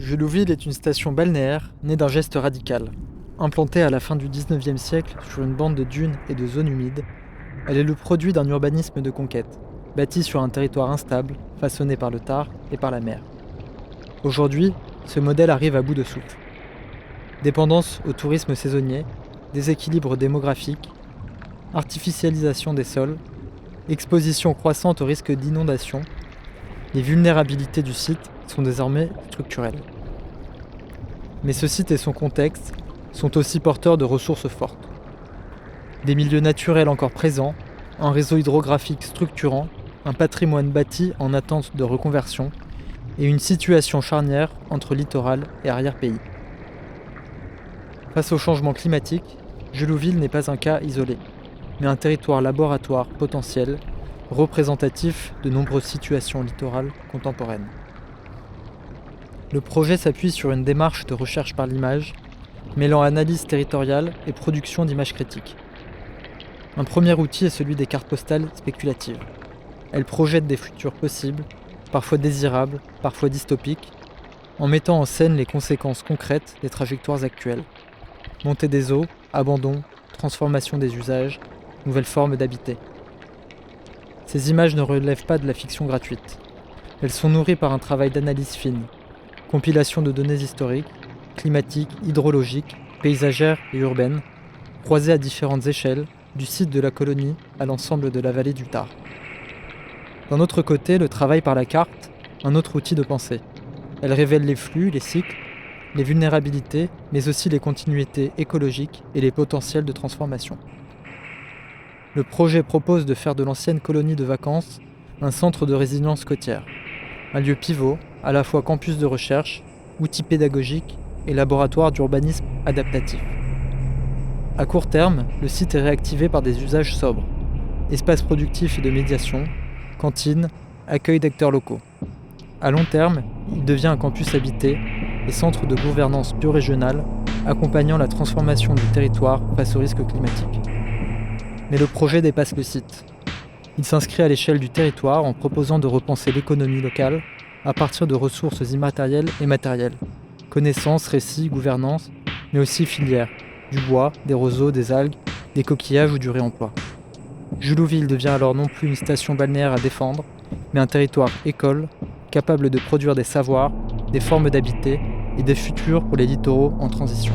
Julouville est une station balnéaire née d'un geste radical. Implantée à la fin du XIXe siècle sur une bande de dunes et de zones humides, elle est le produit d'un urbanisme de conquête, bâti sur un territoire instable, façonné par le tard et par la mer. Aujourd'hui, ce modèle arrive à bout de souffle. Dépendance au tourisme saisonnier, déséquilibre démographique, artificialisation des sols, exposition croissante au risque d'inondation, les vulnérabilités du site sont désormais structurelles. Mais ce site et son contexte sont aussi porteurs de ressources fortes. Des milieux naturels encore présents, un réseau hydrographique structurant, un patrimoine bâti en attente de reconversion et une situation charnière entre littoral et arrière-pays. Face au changement climatique, Julouville n'est pas un cas isolé, mais un territoire laboratoire potentiel, représentatif de nombreuses situations littorales contemporaines. Le projet s'appuie sur une démarche de recherche par l'image, mêlant analyse territoriale et production d'images critiques. Un premier outil est celui des cartes postales spéculatives. Elles projettent des futurs possibles, parfois désirables, parfois dystopiques, en mettant en scène les conséquences concrètes des trajectoires actuelles. Montée des eaux, abandon, transformation des usages, nouvelles formes d'habiter. Ces images ne relèvent pas de la fiction gratuite. Elles sont nourries par un travail d'analyse fine, compilation de données historiques, climatiques, hydrologiques, paysagères et urbaines, croisées à différentes échelles, du site de la colonie à l'ensemble de la vallée du Tard. D'un autre côté, le travail par la carte, un autre outil de pensée. Elle révèle les flux, les cycles, les vulnérabilités, mais aussi les continuités écologiques et les potentiels de transformation. Le projet propose de faire de l'ancienne colonie de vacances un centre de résilience côtière, un lieu pivot, à la fois campus de recherche, outil pédagogique et laboratoire d'urbanisme adaptatif. À court terme, le site est réactivé par des usages sobres, espaces productifs et de médiation, cantines, accueil d'acteurs locaux. À long terme, il devient un campus habité et centre de gouvernance biorégionale accompagnant la transformation du territoire face aux risques climatiques. Mais le projet dépasse le site. Il s'inscrit à l'échelle du territoire en proposant de repenser l'économie locale à partir de ressources immatérielles et matérielles, connaissances, récits, gouvernance, mais aussi filières, du bois, des roseaux, des algues, des coquillages ou du réemploi. Julouville devient alors non plus une station balnéaire à défendre, mais un territoire école, capable de produire des savoirs, des formes d'habiter et des futurs pour les littoraux en transition.